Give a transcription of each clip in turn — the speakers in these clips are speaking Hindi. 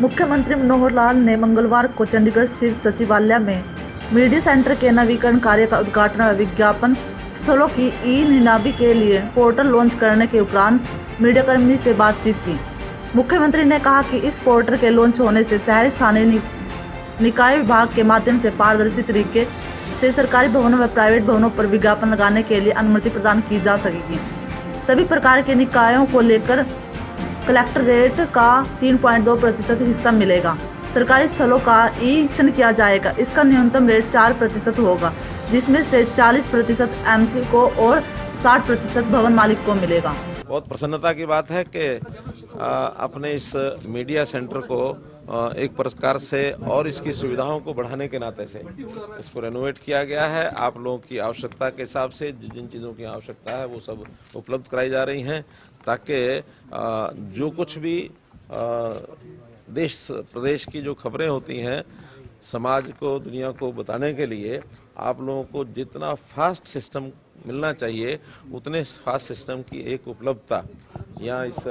मुख्यमंत्री मनोहर लाल ने मंगलवार को चंडीगढ़ स्थित सचिवालय में मीडिया सेंटर के नवीकरण कार्य का उद्घाटन और विज्ञापन स्थलों की ई-नीलामी के लिए पोर्टल लॉन्च करने के उपरांत मीडियाकर्मी से बातचीत की। मुख्यमंत्री ने कहा कि इस पोर्टल के लॉन्च होने से शहरी स्थानीय निकाय विभाग के माध्यम से पारदर्शी तरीके से सरकारी भवनों व प्राइवेट भवनों पर विज्ञापन लगाने के लिए अनुमति प्रदान की जा सकेगी। सभी प्रकार के निकायों को लेकर कलेक्टरेट का 3.2% हिस्सा मिलेगा। सरकारी स्थलों का ई-निरीक्षण किया जाएगा। इसका न्यूनतम रेट 4% होगा, जिसमें से 40% एमसी को और 60% भवन मालिक को मिलेगा। बहुत प्रसन्नता की बात है कि अपने इस मीडिया सेंटर को एक प्रकार से और इसकी सुविधाओं को बढ़ाने के नाते से इसको रेनोवेट किया गया है। आप लोगों की आवश्यकता के हिसाब से जिन चीज़ों की आवश्यकता है वो सब उपलब्ध कराई जा रही हैं, ताकि जो कुछ भी देश प्रदेश की जो खबरें होती हैं समाज को, दुनिया को बताने के लिए आप लोगों को जितना फास्ट सिस्टम मिलना चाहिए उतने फास्ट सिस्टम की एक उपलब्धता यहाँ इस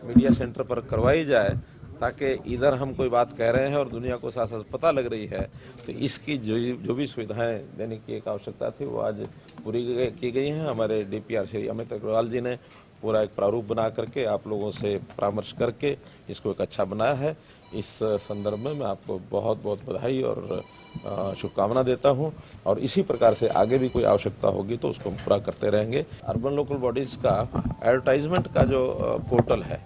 मीडिया सेंटर पर करवाई जाए, ताकि इधर हम कोई बात कह रहे हैं और दुनिया को साथ साथ पता लग रही है, तो इसकी जो भी सुविधाएं देने की एक आवश्यकता थी वो आज पूरी की गई हैं। हमारे डीपीआर श्री अमित अग्रवाल जी ने पूरा एक प्रारूप बना करके आप लोगों से परामर्श करके इसको एक अच्छा बनाया है। इस संदर्भ में मैं आपको बहुत बहुत बधाई और शुभकामना देता हूं, और इसी प्रकार से आगे भी कोई आवश्यकता होगी तो उसको हम पूरा करते रहेंगे। अर्बन लोकल बॉडीज़ का एडवर्टाइजमेंट का जो पोर्टल है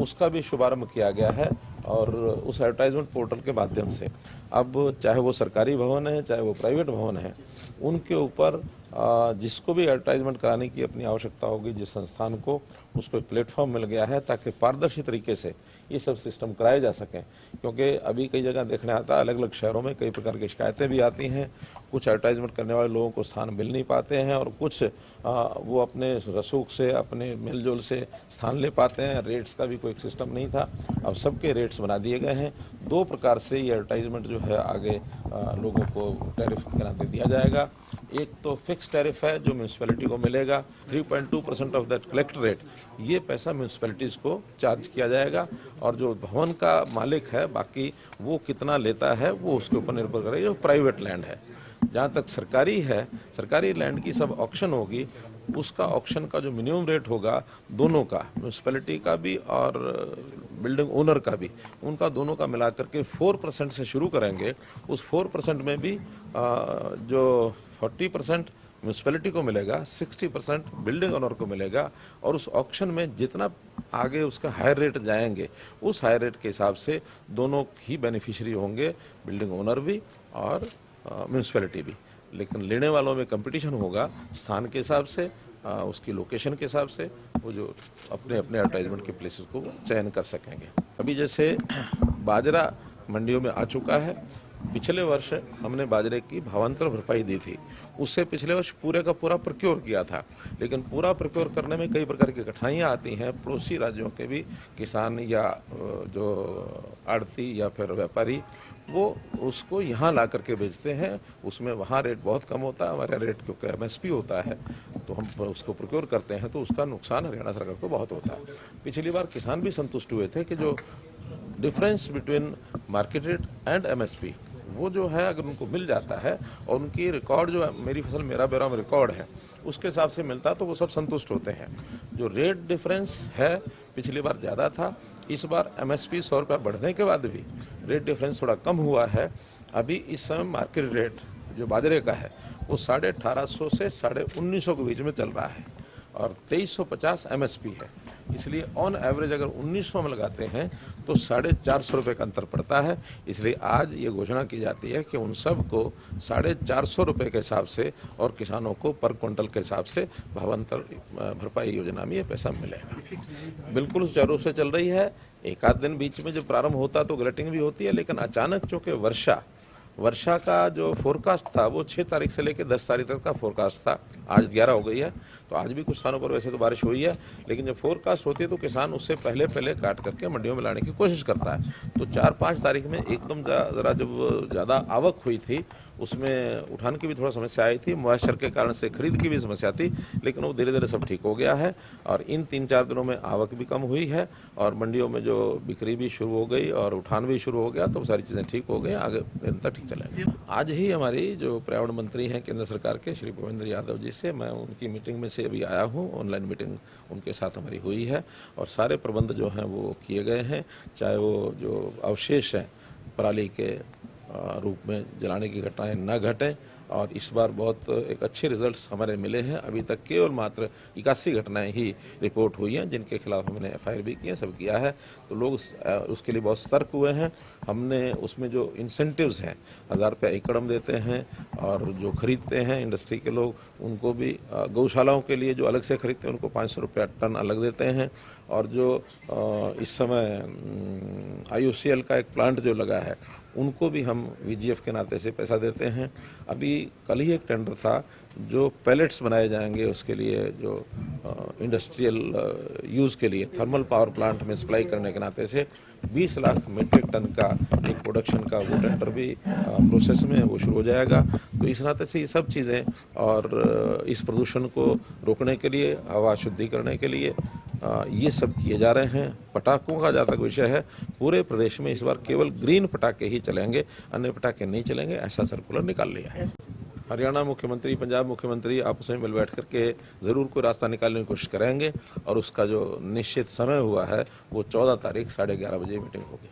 उसका भी शुभारंभ किया गया है, और उस एडवर्टाइजमेंट पोर्टल के माध्यम से अब चाहे वो सरकारी भवन है चाहे वो प्राइवेट भवन है, उनके ऊपर जिसको भी एडवर्टाइजमेंट कराने की अपनी आवश्यकता होगी, जिस संस्थान को, उसको एक प्लेटफॉर्म मिल गया है ताकि पारदर्शी तरीके से ये सब सिस्टम कराए जा सकें। क्योंकि अभी कई जगह देखने आता है, अलग अलग शहरों में कई प्रकार की शिकायतें भी आती हैं। कुछ एडवर्टाइजमेंट करने वाले लोगों को स्थान मिल नहीं पाते हैं, और कुछ वो अपने रसूख से, अपने मिलजुल से स्थान ले पाते हैं। रेट्स का भी कोई सिस्टम नहीं था, अब सबके रेट्स बना दिए गए हैं। दो प्रकार से ये एडवर्टाइजमेंट जो है आगे लोगों को टैरिफ के नाते दिया जाएगा। एक तो फिक्स टैरिफ है जो म्यूनसिपैलिटी को मिलेगा, 3.2% ऑफ दैट कलेक्टर रेट, ये पैसा म्यूनसिपैलिटीज को चार्ज किया जाएगा, और जो भवन का मालिक है बाकी वो कितना लेता है वो उसके ऊपर निर्भर करेगा। जो प्राइवेट लैंड है, जहाँ तक सरकारी है, सरकारी लैंड की सब ऑक्शन होगी, उसका ऑक्शन का जो मिनिमम रेट होगा दोनों का, म्यूनसिपैलिटी का भी और बिल्डिंग ओनर का भी, उनका दोनों का मिला करके 4% से शुरू करेंगे। उस 4% में भी जो 40% म्यूनसिपैलिटी को मिलेगा, 60% बिल्डिंग ओनर को मिलेगा, और उस ऑक्शन में जितना आगे उसका हायर रेट जाएंगे उस हायर रेट के हिसाब से दोनों ही बेनिफिशियरी होंगे, बिल्डिंग ओनर भी और म्यूनसिपैलिटी भी। लेकिन लेने वालों में कंपटीशन होगा स्थान के हिसाब से, उसकी लोकेशन के हिसाब से, वो जो अपने अपने एडवर्टाइजमेंट के प्लेसेस को चयन कर सकेंगे। अभी जैसे बाजरा मंडियों में आ चुका है, पिछले वर्ष हमने बाजरे की भावांतर भरपाई दी थी, उससे पिछले वर्ष पूरे का पूरा प्रोक्योर किया था, लेकिन पूरा प्रोक्योर करने में कई प्रकार की कठिनाइयाँ आती हैं। पड़ोसी राज्यों के भी किसान या जो आड़ती या फिर व्यापारी वो उसको यहाँ ला करके बेचते हैं, उसमें वहाँ रेट बहुत कम होता है, हमारे रेट क्योंकि MSP होता है तो हम उसको प्रोक्योर करते हैं, तो उसका नुकसान हरियाणा सरकार को बहुत होता है। पिछली बार किसान भी संतुष्ट हुए थे कि जो difference between market rate and MSP वो जो है अगर उनको मिल जाता है, और उनकी रिकॉर्ड जो मेरी फसल मेरा ब्यौरा में रिकॉर्ड है उसके हिसाब से मिलता, तो वो सब संतुष्ट होते हैं। जो रेट डिफरेंस है पिछली बार ज़्यादा था, इस बार MSP 100 रुपया बढ़ने के बाद भी रेट डिफरेंस थोड़ा कम हुआ है। अभी इस समय मार्केट रेट जो बाजरे का है वो 1850 से 1950 के बीच में चल रहा है, और 2350 MSP है। इसलिए ऑन एवरेज अगर 1900 में लगाते हैं तो 450 रुपये का अंतर पड़ता है। इसलिए आज ये घोषणा की जाती है कि उन सब को 450 रुपये के हिसाब से और किसानों को पर क्विंटल के हिसाब से भावांतर भरपाई योजना में ये पैसा मिलेगा। बिल्कुल सुचारू रूप से चल रही है। एक आध दिन बीच में जब प्रारंभ होता तो ग्लेटिंग भी होती है, लेकिन अचानक चूँकि वर्षा का जो फोरकास्ट था वो 6 तारीख से लेकर 10 तारीख तक का फोरकास्ट था, आज 11 हो गई है, तो आज भी कुछ स्थानों पर वैसे तो बारिश हुई है, लेकिन जब फोरकास्ट होती है तो किसान उससे पहले काट करके मंडियों में लाने की कोशिश करता है। तो 4-5 तारीख में एकदम ज़रा जब ज़्यादा आवक हुई थी, उसमें उठान की भी थोड़ा समस्या आई थी, मॉइस्चर के कारण से खरीद की भी समस्या थी, लेकिन वो धीरे धीरे सब ठीक हो गया है। और इन 3-4 दिनों में आवक भी कम हुई है और मंडियों में जो बिक्री भी शुरू हो गई और उठान भी शुरू हो गया, तो सारी चीज़ें ठीक हो गई, आगे निरंतर ठीक चलेंगे। आज ही हमारी जो पर्यावरण मंत्री हैं केंद्र सरकार के, श्री भूपेंद्र यादव जी से मैं उनकी मीटिंग में से अभी आया हूँ, ऑनलाइन मीटिंग उनके साथ हमारी हुई है और सारे प्रबंध जो हैं वो किए गए हैं, चाहे वो जो अवशेष हैं पराली के रूप में जलाने की घटनाएं न घटें। और इस बार बहुत एक अच्छे रिजल्ट्स हमारे मिले हैं। अभी तक केवल मात्र 81 घटनाएं ही रिपोर्ट हुई हैं, जिनके खिलाफ हमने FIR भी किया, सब किया है। तो लोग उसके लिए बहुत सतर्क हुए हैं। हमने उसमें जो इंसेंटिव्स हैं, 1000 रुपये एकड़ हम देते हैं और जो खरीदते हैं इंडस्ट्री के लोग, उनको भी गौशालाओं के लिए जो अलग से खरीदते हैं उनको 500 रुपया टन अलग देते हैं। और जो इस समय IOCL का एक प्लांट जो लगा है, उनको भी हम VGF के नाते से पैसा देते हैं। अभी कल ही एक टेंडर था जो पैलेट्स बनाए जाएंगे, उसके लिए जो इंडस्ट्रियल यूज़ के लिए थर्मल पावर प्लांट में सप्लाई करने के नाते से 20 लाख मीट्रिक टन का एक प्रोडक्शन का वो टेंडर भी प्रोसेस में वो शुरू हो जाएगा। तो इस नाते से ये सब चीज़ें और इस प्रदूषण को रोकने के लिए, हवा शुद्धिकरण के लिए ये सब किए जा रहे हैं। पटाखों का जहाँ तक विषय है, पूरे प्रदेश में इस बार केवल ग्रीन पटाखे ही चलेंगे, अन्य पटाखे नहीं चलेंगे, ऐसा सर्कुलर निकाल लिया है। हरियाणा मुख्यमंत्री, पंजाब मुख्यमंत्री आपस में मिल बैठ करके ज़रूर कोई रास्ता निकालने की कोशिश करेंगे और उसका जो निश्चित समय हुआ है वो 14 तारीख 11:30 बजे मीटिंग होगी।